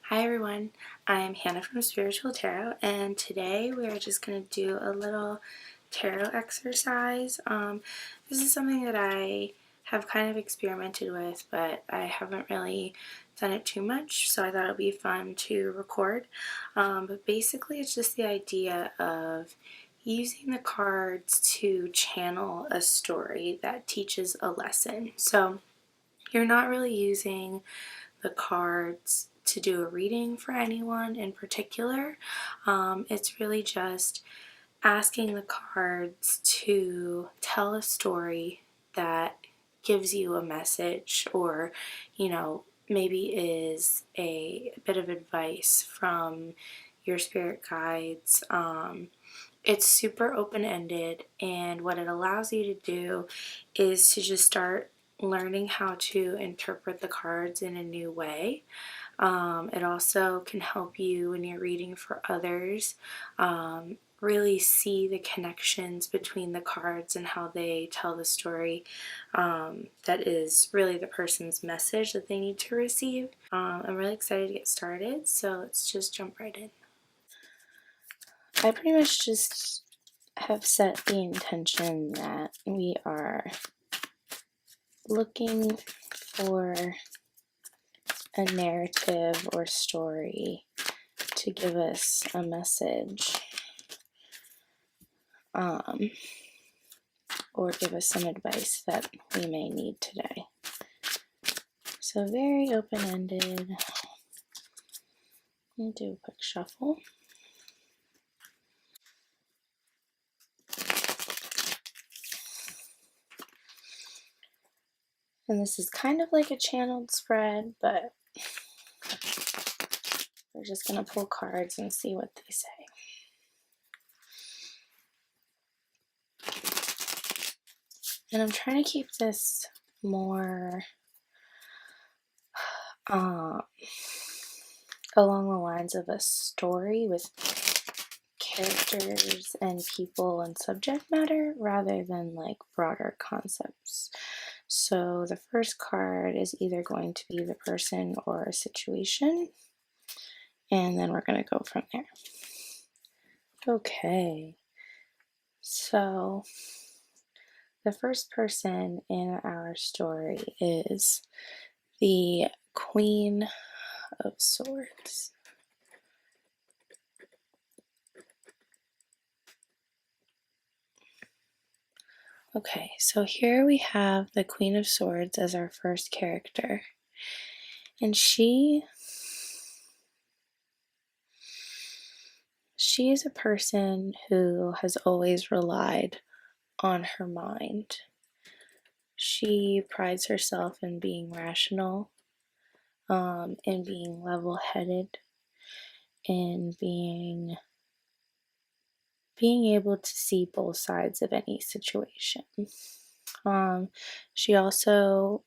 Hi everyone, I'm Hannah from Spiritual Tarot, and today we are just going to do a little tarot exercise. This is something that I have kind of experimented with, but I haven't really done it too much, so I thought it would be fun to record. But basically it's just the idea of using the cards to channel a story that teaches a lesson. So you're not really using the cards to do a reading for anyone in particular. It's really just asking the cards to tell a story that gives you a message, or, maybe is a bit of advice from your spirit guides. It's super open-ended, and what it allows you to do is to just start learning how to interpret the cards in a new way. It also can help you when you're reading for others, really see the connections between the cards and how they tell the story that is really the person's message that they need to receive. I'm really excited to get started, so let's just jump right in. I pretty much just have set the intention that we are looking for a narrative or story to give us a message, or give us some advice that we may need today. So very open-ended. I'll do a quick shuffle. And this is kind of like a channeled spread, but we're just going to pull cards and see what they say. And I'm trying to keep this more along the lines of a story with characters and people and subject matter rather than like broader concepts. So the first card is either going to be the person or a situation, and then we're going to go from there. Okay, so the first person in our story is the Queen of Swords. Okay, so here we have the Queen of Swords as our first character, and she is a person who has always relied on her mind. She prides herself in being rational, in being level-headed, in being able to see both sides of any situation. She also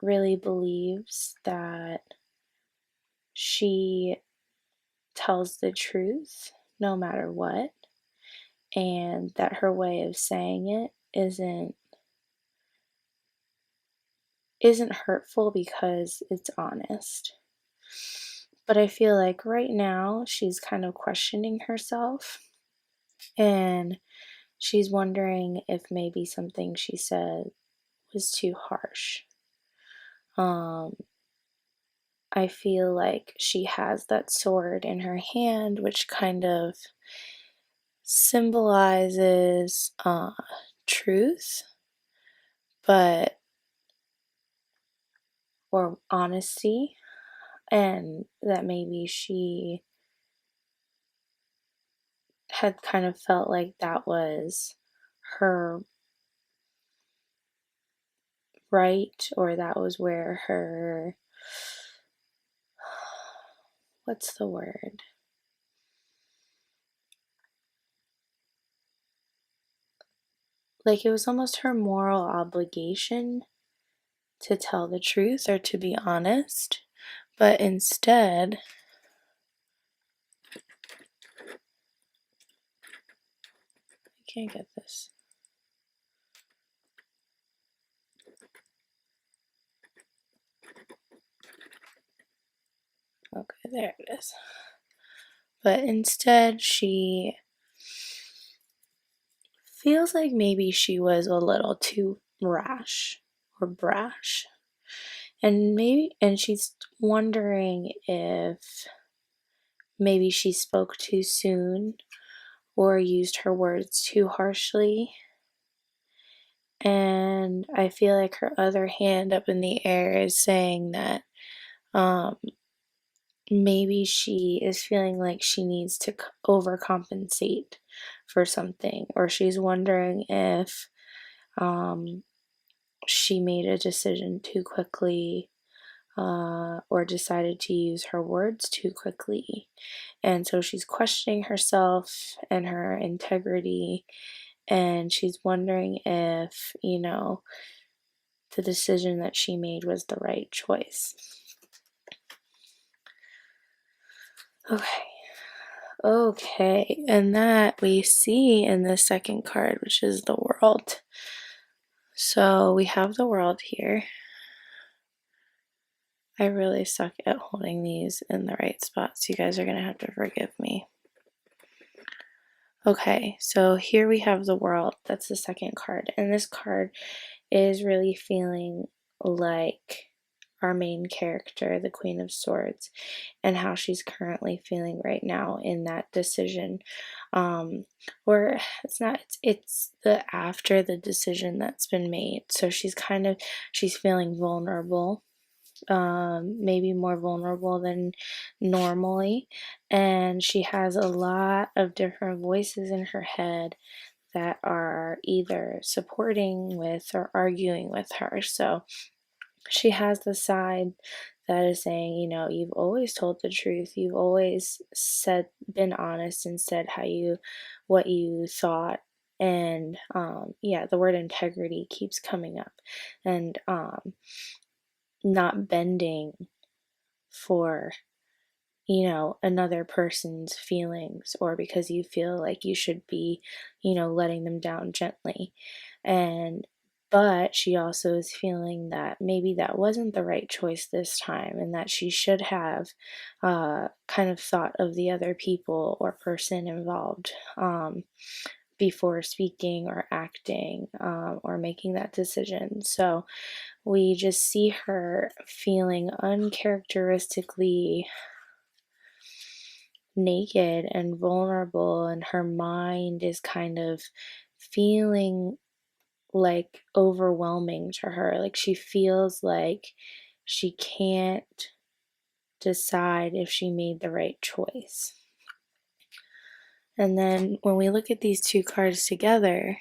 really believes that she tells the truth no matter what, and that her way of saying it isn't hurtful because it's honest. But I feel like right now she's kind of questioning herself, and she's wondering if maybe something she said was too harsh. I feel like she has that sword in her hand, which kind of symbolizes truth, or honesty, and that maybe she had kind of felt like that was her right, or that was where her, what's the word? Like it was almost her moral obligation to tell the truth or to be honest, but instead I can't get this. Okay, there it is. But instead, she feels like maybe she was a little too rash or brash. And she's wondering if maybe she spoke too soon or used her words too harshly. And I feel like her other hand up in the air is saying that um, maybe she is feeling like she needs to overcompensate for something, or she's wondering if she made a decision too quickly, or decided to use her words too quickly. And so she's questioning herself and her integrity, and she's wondering if, the decision that she made was the right choice. Okay, and that we see in the second card, which is the World. So we have the World here. I really suck at holding these in the right spots. You guys are going to have to forgive me. Okay, so here we have the World. That's the second card. And this card is really feeling like our main character, the Queen of Swords, and how she's currently feeling right now in that decision. Or it's not, it's the after the decision that's been made. So she's feeling vulnerable. Maybe more vulnerable than normally, and she has a lot of different voices in her head that are either supporting with or arguing with her. So she has the side that is saying, you've always told the truth, you've always been honest and said what you thought. And the word integrity keeps coming up, and not bending for another person's feelings, or because you feel like you should be letting them down gently. But she also is feeling that maybe that wasn't the right choice this time, and that she should have kind of thought of the other people or person involved before speaking or acting, or making that decision. So we just see her feeling uncharacteristically naked and vulnerable, and her mind is kind of feeling like overwhelming to her. Like she feels like she can't decide if she made the right choice. And then when we look at these two cards together,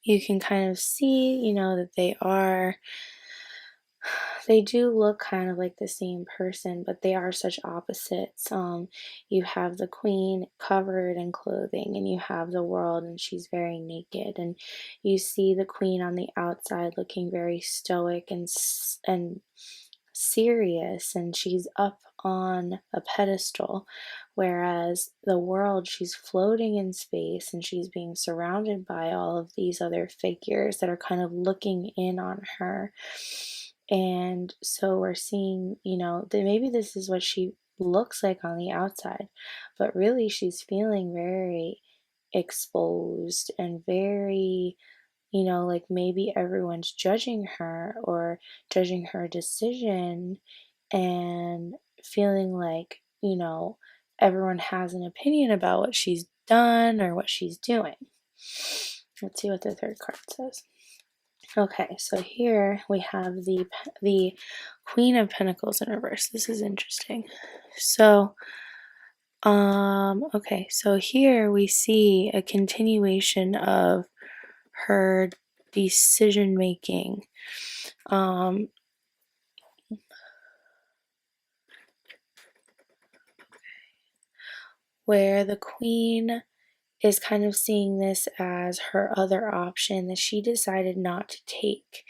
you can kind of see, that they do look kind of like the same person, but they are such opposites. You have the Queen covered in clothing, and you have the World, and she's very naked. And you see the Queen on the outside looking very stoic and serious, and she's up on a pedestal, whereas the World, she's floating in space, and she's being surrounded by all of these other figures that are kind of looking in on her. And so we're seeing, that maybe this is what she looks like on the outside, but really she's feeling very exposed and very, like maybe everyone's judging her or judging her decision, and feeling like, everyone has an opinion about what she's done or what she's doing. Let's see what the third card says. Okay, so here we have the Queen of Pentacles in reverse. This is interesting. So, okay, so here we see a continuation of her decision making. Where the Queen is kind of seeing this as her other option that she decided not to take.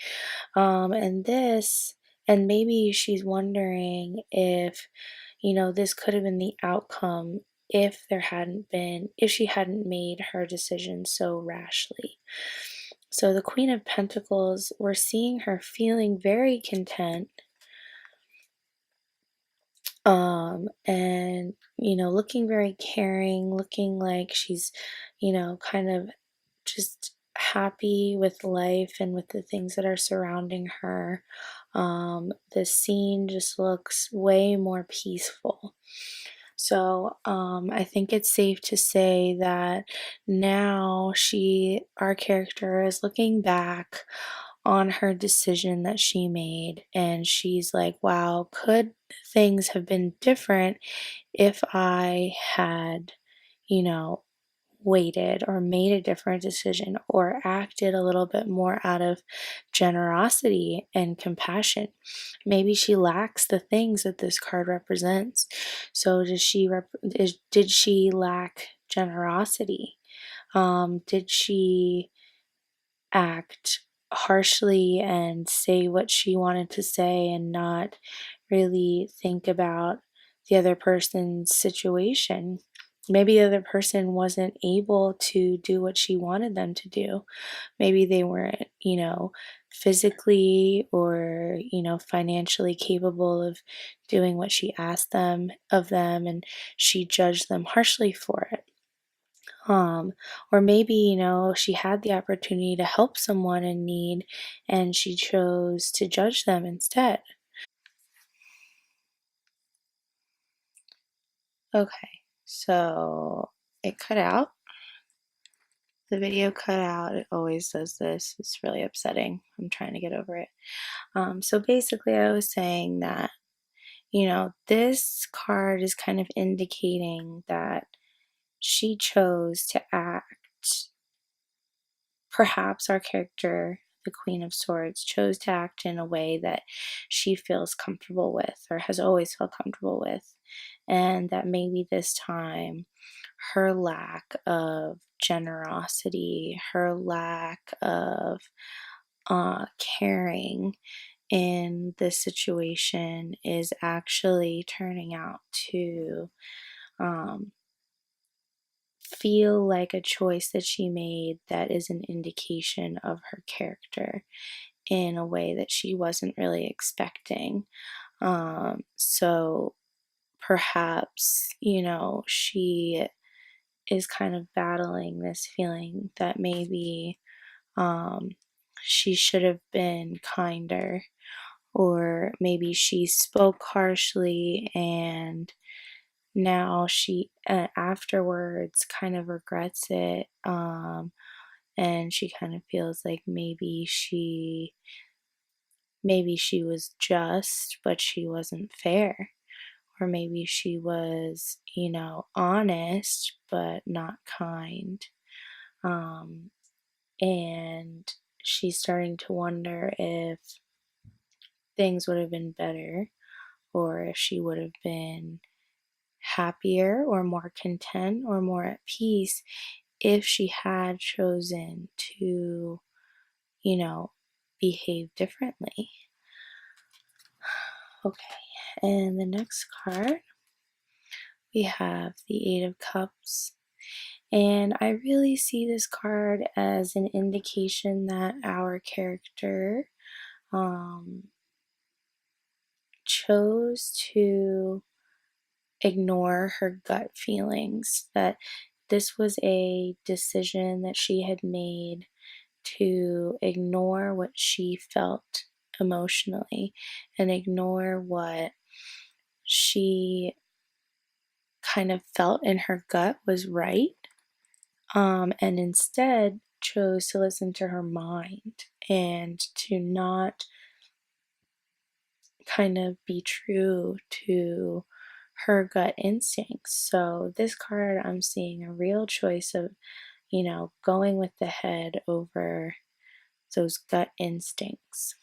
And maybe she's wondering if, this could have been the outcome if she hadn't made her decision so rashly. So the Queen of Pentacles, we're seeing her feeling very content, And, looking very caring, looking like she's, kind of just happy with life and with the things that are surrounding her. The scene just looks way more peaceful. So, I think it's safe to say that now our character is looking back on her decision that she made, and she's like, wow, could things have been different if I had, you know, waited or made a different decision or acted a little bit more out of generosity and compassion? Maybe she lacks the things that this card represents. So did she lack generosity? Did she act harshly and say what she wanted to say and not really think about the other person's situation? Maybe the other person wasn't able to do what she wanted them to do. Maybe they weren't, physically or, financially capable of doing what she asked them of them, and she judged them harshly for it. Um, or maybe, she had the opportunity to help someone in need and she chose to judge them instead. Okay, so it cut out. The video cut out. It always does this. It's really upsetting. I'm trying to get over it. So basically, I was saying that, this card is kind of indicating that she chose to act. Perhaps our character, the Queen of Swords, chose to act in a way that she feels comfortable with or has always felt comfortable with, and that maybe this time her lack of generosity, her lack of caring in this situation is actually turning out to um, feel like a choice that she made that is an indication of her character in a way that she wasn't really expecting. So perhaps, she is kind of battling this feeling that maybe um, she should have been kinder, or maybe she spoke harshly and now she afterwards kind of regrets it, and she kind of feels like maybe she was just but she wasn't fair, or maybe she was, honest but not kind. um, and she's starting to wonder if things would have been better, or if she would have been happier or more content or more at peace if she had chosen to, you know, behave differently. Okay, and the next card we have the Eight of Cups. And I really see this card as an indication that our character um, chose to ignore her gut feelings, that this was a decision that she had made to ignore what she felt emotionally and ignore what she kind of felt in her gut was right, and instead chose to listen to her mind and to not kind of be true to her gut instincts. So, this card, I'm seeing a real choice of, going with the head over those gut instincts.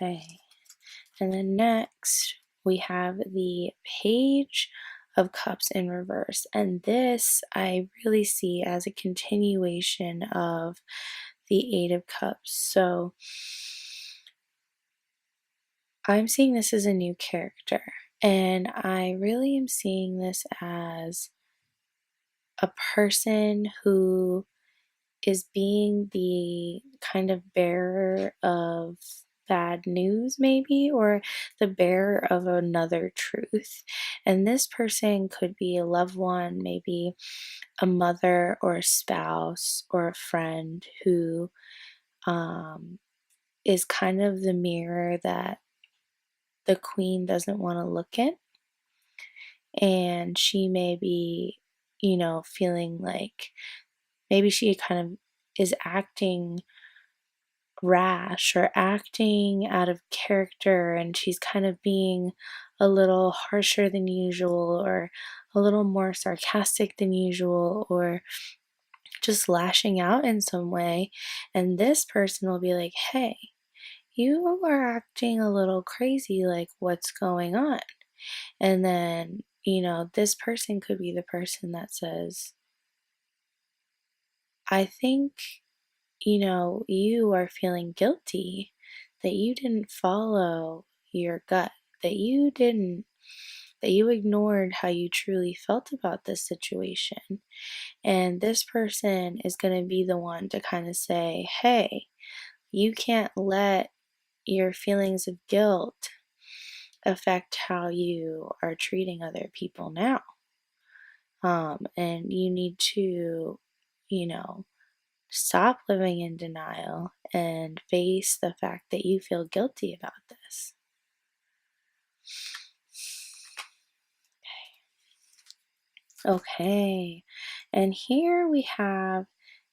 Okay. And then next, we have the Page of Cups in reverse. And this I really see as a continuation of the Eight of Cups. So I'm seeing this as a new character. And I really am seeing this as a person who is being the kind of bearer of bad news, maybe, or the bearer of another truth. And this person could be a loved one, maybe a mother or a spouse or a friend who is kind of the mirror that the queen doesn't want to look in. And she may be, feeling like maybe she kind of is acting rash or acting out of character, and she's kind of being a little harsher than usual, or a little more sarcastic than usual, or just lashing out in some way. And this person will be like, hey, you are acting a little crazy, like what's going on? And then, this person could be the person that says, I think, you are feeling guilty that you didn't follow your gut, that you ignored how you truly felt about this situation. And this person is going to be the one to kind of say, hey, you can't let your feelings of guilt affect how you are treating other people now. And you need to, you know, stop living in denial and face the fact that you feel guilty about this. Okay, and here we have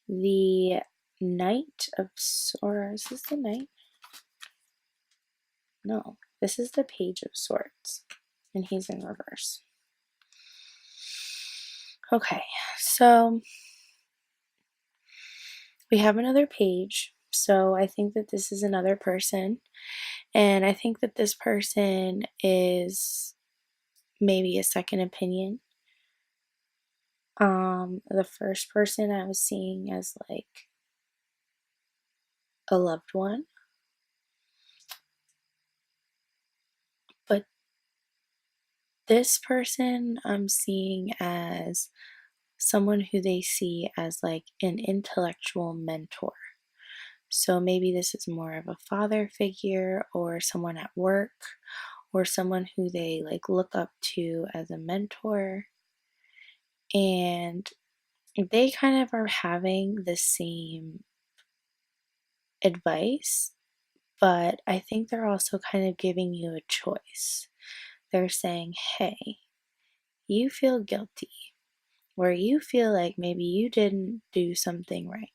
the Knight of Swords. Is this the Knight? No, this is the Page of Swords, and he's in reverse. Okay, so we have another page. So I think that this is another person, and I think that this person is maybe a second opinion. The first person I was seeing as like a loved one, but this person I'm seeing as someone who they see as like an intellectual mentor. So maybe this is more of a father figure or someone at work or someone who they like look up to as a mentor. And they kind of are having the same advice, but I think they're also kind of giving you a choice. They're saying, hey, you feel guilty, or you feel like maybe you didn't do something right,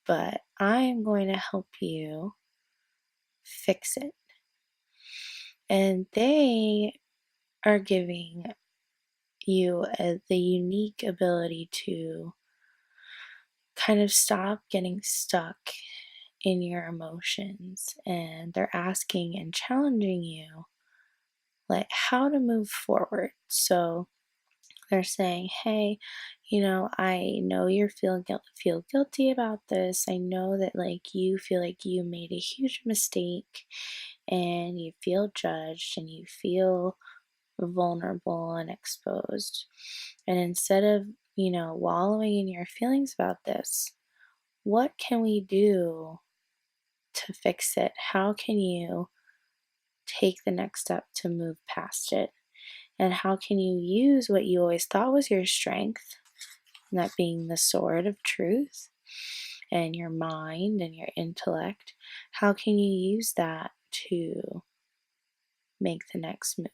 but I'm going to help you fix it. And they are giving you the unique ability to kind of stop getting stuck in your emotions, and they're asking and challenging you like how to move forward. So they're saying, hey, I know you feel guilty about this. I know that like you feel like you made a huge mistake and you feel judged and you feel vulnerable and exposed. And instead of, wallowing in your feelings about this, what can we do to fix it? How can you take the next step to move past it? And how can you use what you always thought was your strength, and that being the sword of truth and your mind and your intellect? How can you use that to make the next move?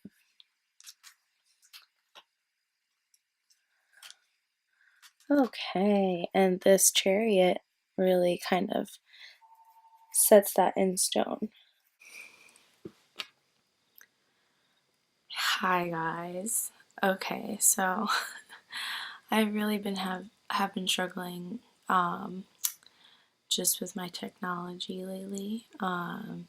Okay, and this Chariot really kind of sets that in stone. Hi guys. Okay, so I've really been have been struggling just with my technology lately. And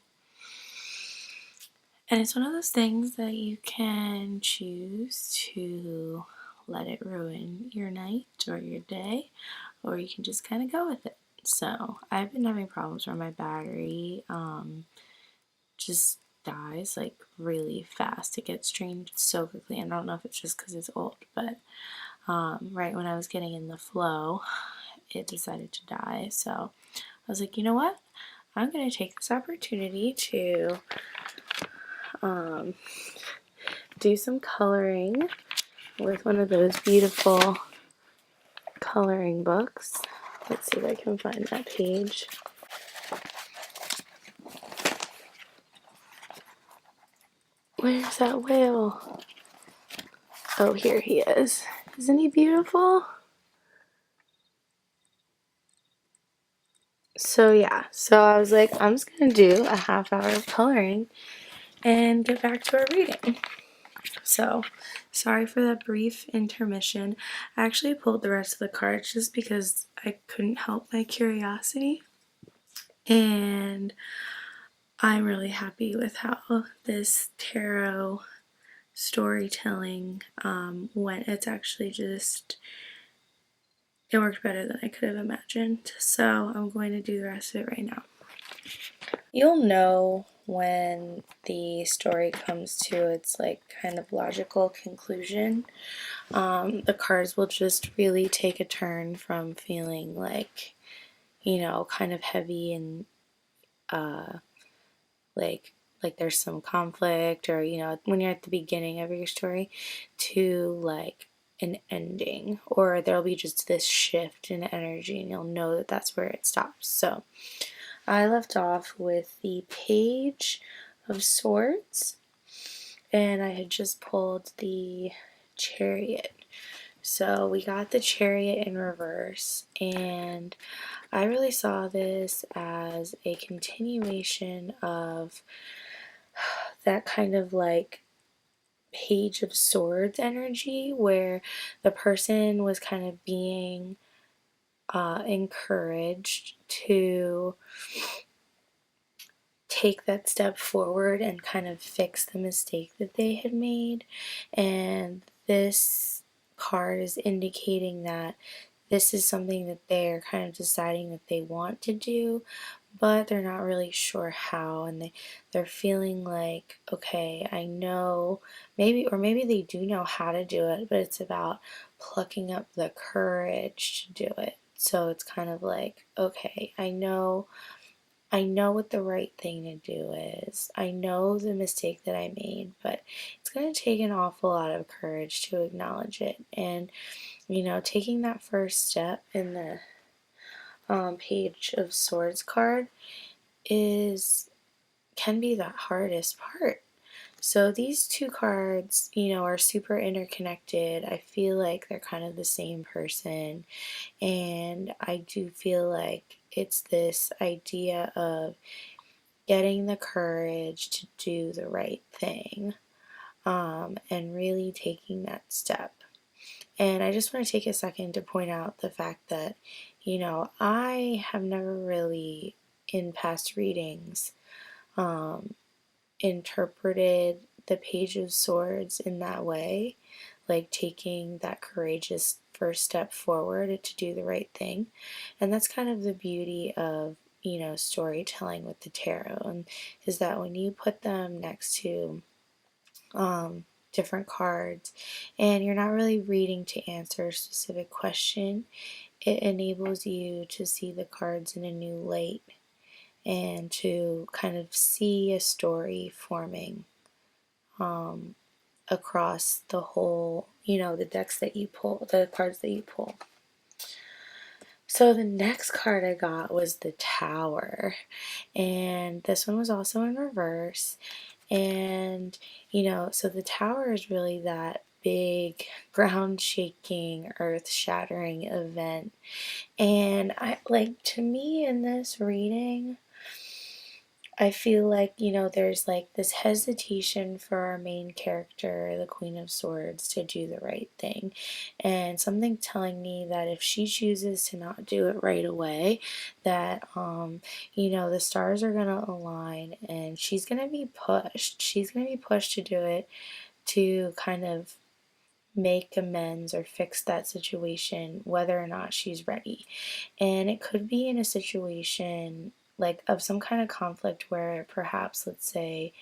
it's one of those things that you can choose to let it ruin your night or your day, or you can just kind of go with it. So I've been having problems where my battery just dies like really fast. It gets drained so quickly. I don't know if it's just because it's old, but right when I was getting in the flow, it decided to die. So I was like, you know what? I'm going to take this opportunity to do some coloring with one of those beautiful coloring books. Let's see if I can find that page. Where's that whale? Oh, here he is. Isn't he beautiful? So yeah, so I was like, I'm just gonna do a half hour of coloring and get back to our reading. So, sorry for that brief intermission. I actually pulled the rest of the cards just because I couldn't help my curiosity. And I'm really happy with how this tarot storytelling went. It's actually just, it worked better than I could have imagined. So I'm going to do the rest of it right now. You'll know when the story comes to its like kind of logical conclusion. The cards will just really take a turn from feeling like, kind of heavy and like there's some conflict, or when you're at the beginning of your story, to like an ending, or there'll be just this shift in energy and you'll know that that's where it stops. So I left off with the Page of Swords, and I had just pulled the Chariot. So we got the Chariot in reverse, and I really saw this as a continuation of that kind of like Page of Swords energy, where the person was kind of being encouraged to take that step forward and kind of fix the mistake that they had made. And this card is indicating that this is something that they're kind of deciding that they want to do, but they're not really sure how, and they're feeling like, okay, I know, maybe they do know how to do it, but it's about plucking up the courage to do it. So it's kind of like, okay, I know what the right thing to do is. I know the mistake that I made, but it's going to take an awful lot of courage to acknowledge it. And, taking that first step in the Page of Swords card can be the hardest part. So these two cards, are super interconnected. I feel like they're kind of the same person. And I do feel like it's this idea of getting the courage to do the right thing, and really taking that step. And I just want to take a second to point out the fact that, I have never really, in past readings, interpreted the Page of Swords in that way, like taking that courageous first step forward to do the right thing. And that's kind of the beauty of storytelling with the tarot, and is that when you put them next to different cards and you're not really reading to answer a specific question, it enables you to see the cards in a new light and to kind of see a story forming across the whole, the decks that you pull, the cards that you pull. So the next card I got was the Tower, and this one was also in reverse. And, so the Tower is really that big, ground shaking, earth shattering event. And to me in this reading, I feel like, there's like this hesitation for our main character, the Queen of Swords, to do the right thing. And something telling me that if she chooses to not do it right away, that, the stars are going to align and she's going to be pushed. She's going to be pushed to do it, to kind of make amends or fix that situation, whether or not she's ready. And it could be in a situation like of some kind of conflict where perhaps, let's say,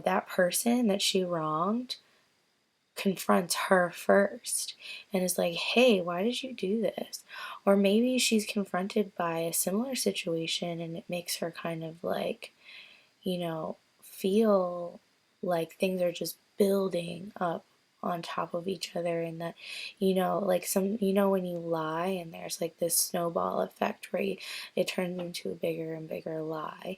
that person that she wronged confronts her first and is like, hey, why did you do this? Or maybe she's confronted by a similar situation and it makes her kind of like, feel like things are just building up on top of each other, and that, like when you lie and there's like this snowball effect where it turns into a bigger and bigger lie.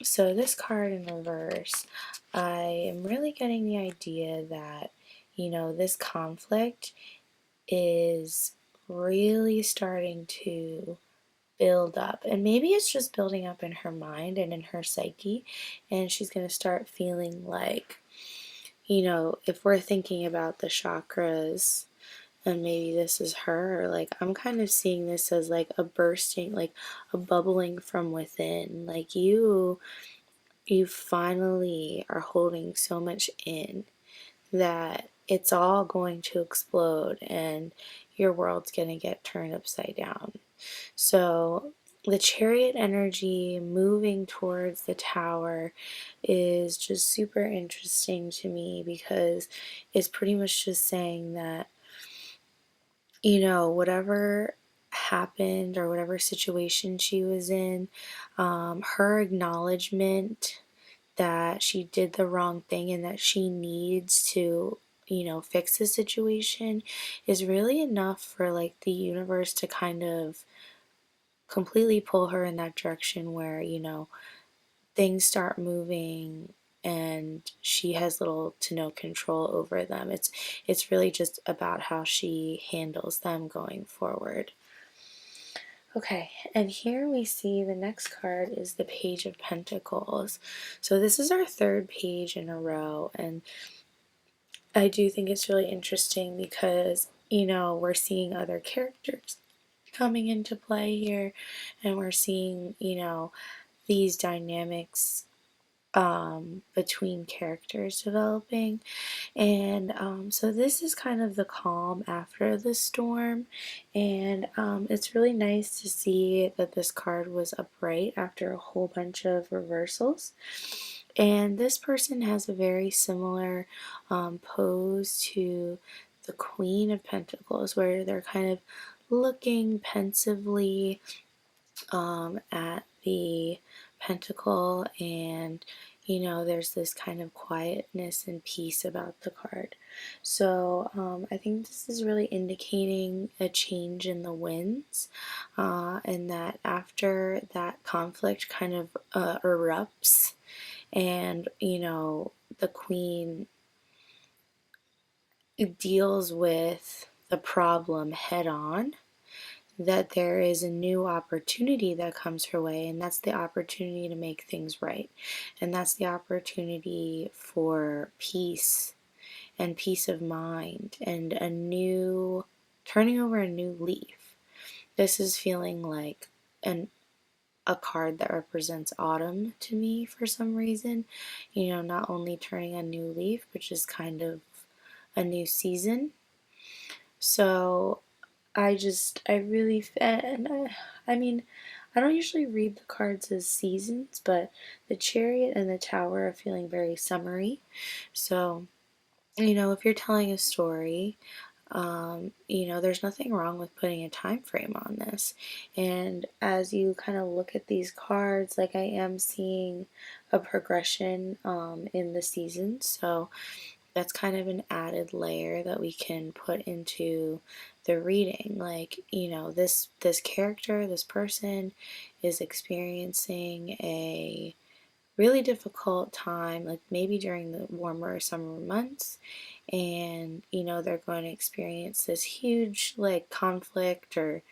So this card in reverse, I am really getting the idea that, this conflict is really starting to build up. And maybe it's just building up in her mind and in her psyche. And she's going to start feeling like, if we're thinking about the chakras, and maybe this is her, like I'm kind of seeing this as like a bursting, like a bubbling from within. Like you finally are holding so much in that it's all going to explode and your world's going to get turned upside down. So the Chariot energy moving towards the Tower is just super interesting to me, because it's pretty much just saying that, whatever happened or whatever situation she was in, her acknowledgement that she did the wrong thing and that she needs to, fix the situation is really enough for like the universe to kind of completely pull her in that direction where, things start moving and she has little to no control over them. It's really just about how she handles them going forward. Okay, and here we see the next card is the Page of Pentacles. So this is our third page in a row, and I do think it's really interesting because, we're seeing other characters coming into play here, and we're seeing, these dynamics between characters developing. And so this is kind of the calm after the storm, and it's really nice to see that this card was upright after a whole bunch of reversals. And this person has a very similar pose to the Queen of Pentacles, where they're kind of looking pensively at the pentacle, and there's this kind of quietness and peace about the card. So I think this is really indicating a change in the winds, and that after that conflict kind of erupts, and the Queen deals with the problem head on, that there is a new opportunity that comes her way, and that's the opportunity to make things right. And that's the opportunity for peace and peace of mind and turning over a new leaf. This is feeling like a card that represents autumn to me for some reason. Not only turning a new leaf, but just kind of a new season. So I mean, I don't usually read the cards as seasons, but the Chariot and the Tower are feeling very summery. So, if you're telling a story, there's nothing wrong with putting a time frame on this. And as you kind of look at these cards, like I am seeing a progression in the seasons. So that's kind of an added layer that we can put into the reading. Like, this character, this person is experiencing a really difficult time, like maybe during the warmer summer months, and they're going to experience this huge like conflict, or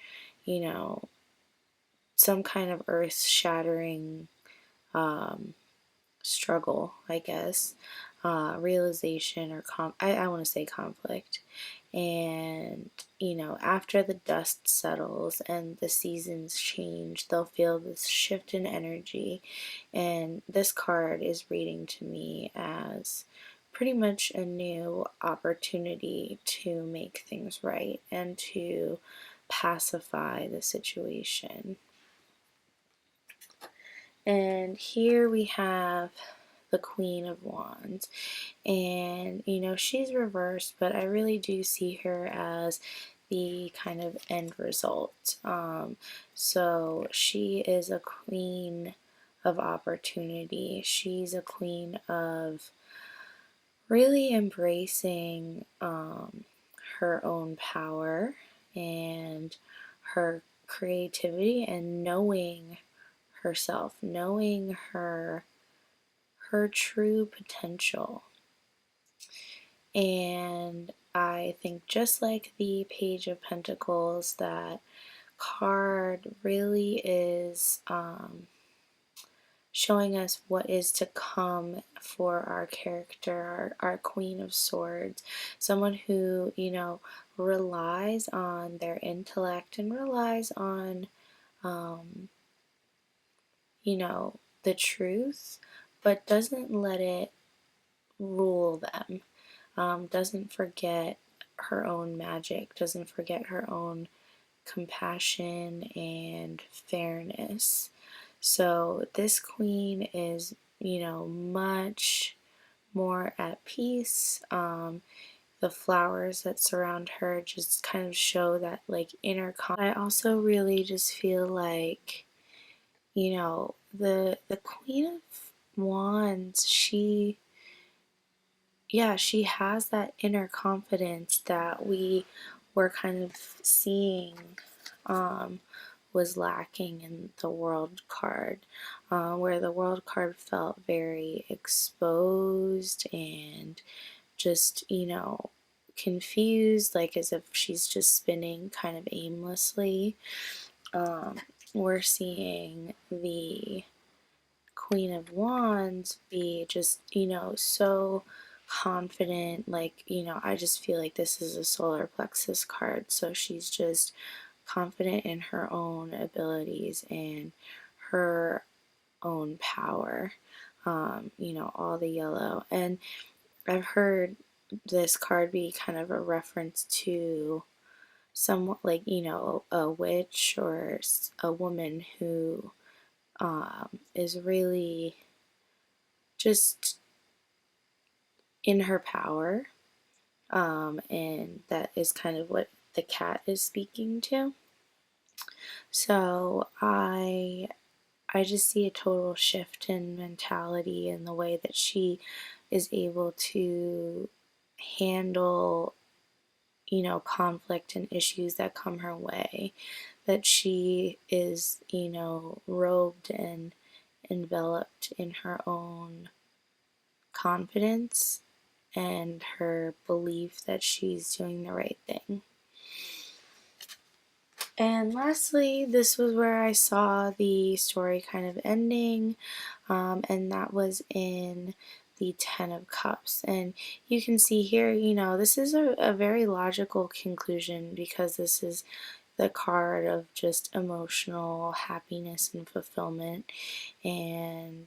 some kind of earth shattering struggle, I guess, realization, or I want to say conflict. And after the dust settles and the seasons change, they'll feel this shift in energy. And this card is reading to me as pretty much a new opportunity to make things right and to pacify the situation. And here we have the Queen of Wands. And, you know, she's reversed, but I really do see her as the kind of end result. So she is a queen of opportunity. She's a queen of really embracing her own power and her creativity and knowing herself, knowing her true potential. And I think just like the Page of Pentacles, that card really is showing us what is to come for our character, our Queen of Swords. Someone who, you know, relies on their intellect and relies on, you know, the truth, but doesn't let it rule them. Doesn't forget her own magic, doesn't forget her own compassion and fairness. So this queen is, you know, much more at peace. The flowers that surround her just kind of show that like inner calm. I also really just feel like, you know, the Queen of Wands, she has that inner confidence that we were kind of seeing was lacking in the World card, where the World card felt very exposed and just, you know, confused, like as if she's just spinning kind of aimlessly. We're seeing the Queen of Wands be just, you know, so confident. Like, you know, I just feel like this is a solar plexus card. So she's just confident in her own abilities and her own power. You know, all the yellow. And I've heard this card be kind of a reference to somewhat like, you know, a witch or a woman who is really just in her power, and that is kind of what the cat is speaking to. So I just see a total shift in mentality in the way that she is able to handle, you know, conflict and issues that come her way. That she is, you know, robed and enveloped in her own confidence and her belief that she's doing the right thing. And lastly, this was where I saw the story kind of ending, and that was in the Ten of Cups. And you can see here, you know, this is a very logical conclusion because this is the card of just emotional happiness and fulfillment. And,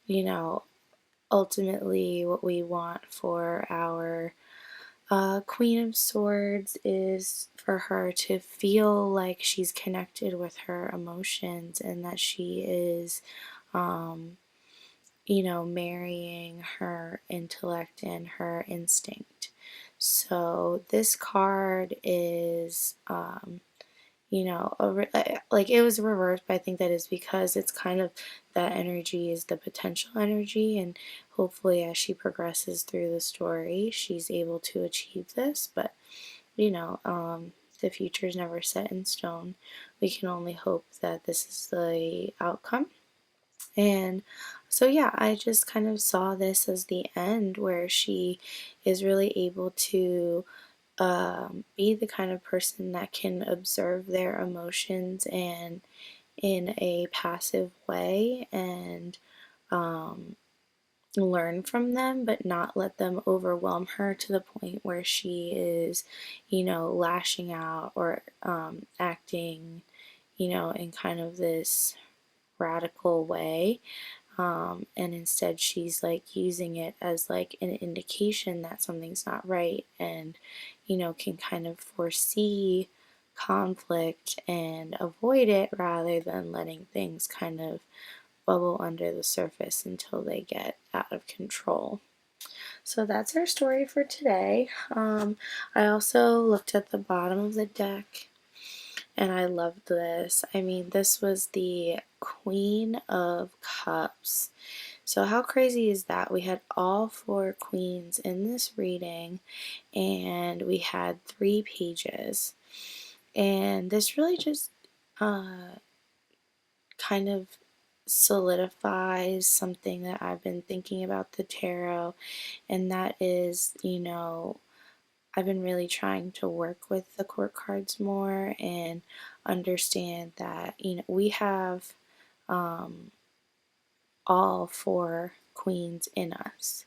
you know, ultimately what we want for our Queen of Swords is for her to feel like she's connected with her emotions and that she is, you know, marrying her intellect and her instinct. So this card is, you know, like it was reversed, but I think that is because it's kind of that energy is the potential energy, and hopefully as she progresses through the story, she's able to achieve this. But you know, the future is never set in stone. We can only hope that this is the outcome. And so, yeah, I just kind of saw this as the end where she is really able to be the kind of person that can observe their emotions and in a passive way and learn from them, but not let them overwhelm her to the point where she is, you know, lashing out or acting, you know, in kind of this radical way. And instead she's like using it as like an indication that something's not right, and you know, can kind of foresee conflict and avoid it rather than letting things kind of bubble under the surface until they get out of control. So that's our story for today. I also looked at the bottom of the deck and I loved this. I mean, this was the Queen of Cups. So how crazy is that? We had all 4 queens in this reading and we had 3 pages. And this really just kind of solidifies something that I've been thinking about the tarot, and that is, I've been really trying to work with the court cards more and understand that, we have all 4 queens in us.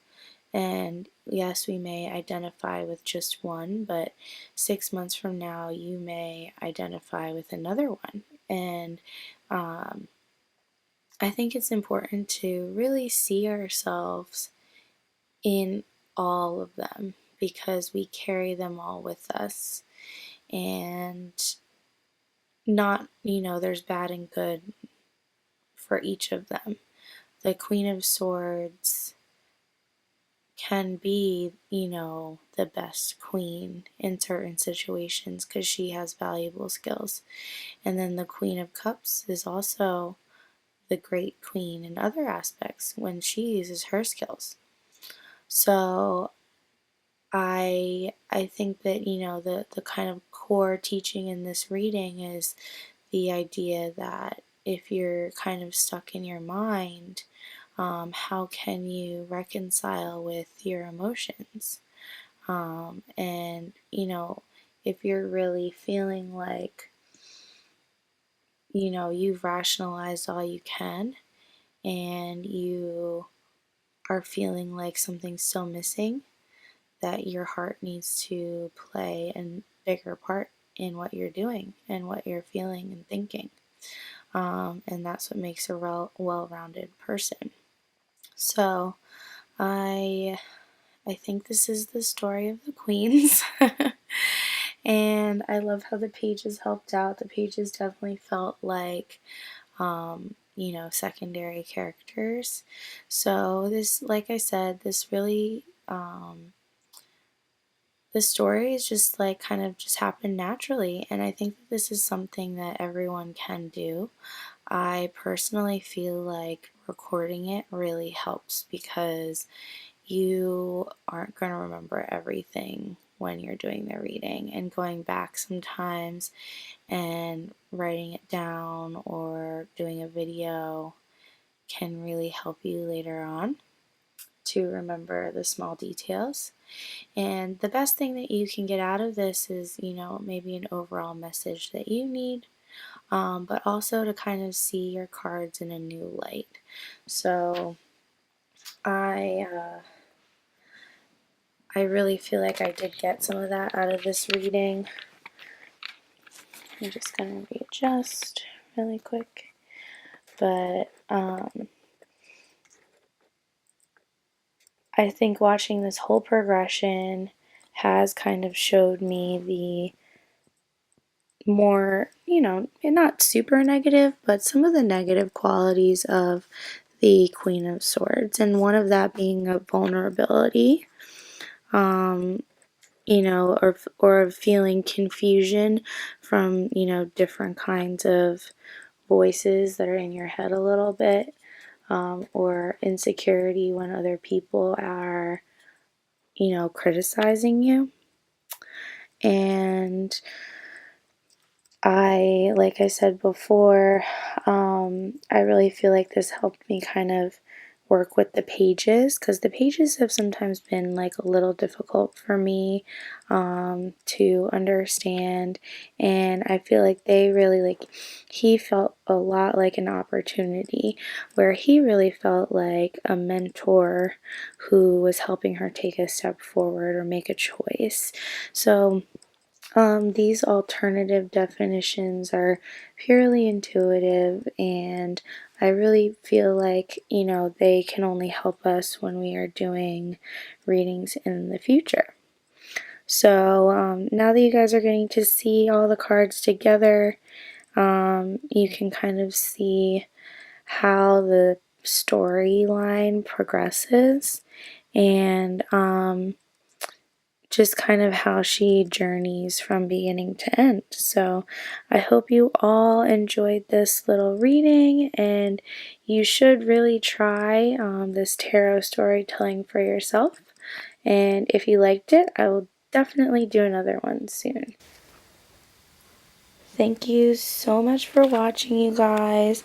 And yes, we may identify with just one, but 6 months from now, you may identify with another one. And I think it's important to really see ourselves in all of them because we carry them all with us. And not, there's bad and good for each of them. The Queen of Swords can be, the best queen in certain situations because she has valuable skills. And then the Queen of Cups is also the great queen in other aspects when she uses her skills. So I think that, the kind of core teaching in this reading is the idea that if you're kind of stuck in your mind, how can you reconcile with your emotions? And, if you're really feeling like, you've rationalized all you can and you are feeling like something's still missing, that your heart needs to play a bigger part in what you're doing and what you're feeling and thinking. And that's what makes a well-rounded person. So I think this is the story of the queens. And I love how the pages helped out. The pages definitely felt like secondary characters. So this, like I said, this really the story is just like kind of just happened naturally, and I think that this is something that everyone can do. I personally feel like recording it really helps because you aren't going to remember everything when you're doing the reading, and going back sometimes and writing it down or doing a video can really help you later on to remember the small details. And the best thing that you can get out of this is, maybe an overall message that you need, but also to kind of see your cards in a new light. So I really feel like I did get some of that out of this reading. I'm just going to readjust really quick. But I think watching this whole progression has kind of showed me the more, not super negative, but some of the negative qualities of the Queen of Swords, and one of that being a vulnerability, or feeling confusion from, different kinds of voices that are in your head a little bit, or insecurity when other people are, criticizing you. And like I said before, I really feel like this helped me kind of work with the pages, because the pages have sometimes been like a little difficult for me to understand, and I feel like they really, like, he felt a lot like an opportunity, where he really felt like a mentor who was helping her take a step forward or make a choice. So these alternative definitions are purely intuitive, and I really feel like, they can only help us when we are doing readings in the future. So now that you guys are getting to see all the cards together, you can kind of see how the storyline progresses and just kind of how she journeys from beginning to end. So I hope you all enjoyed this little reading, and you should really try this tarot storytelling for yourself. And if you liked it, I will definitely do another one soon. Thank you so much for watching, you guys.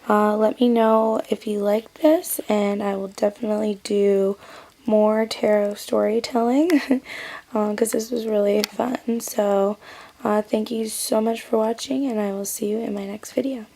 Let me know if you liked this, and I will definitely do more tarot storytelling because this was really fun. So thank you so much for watching, and I will see you in my next video.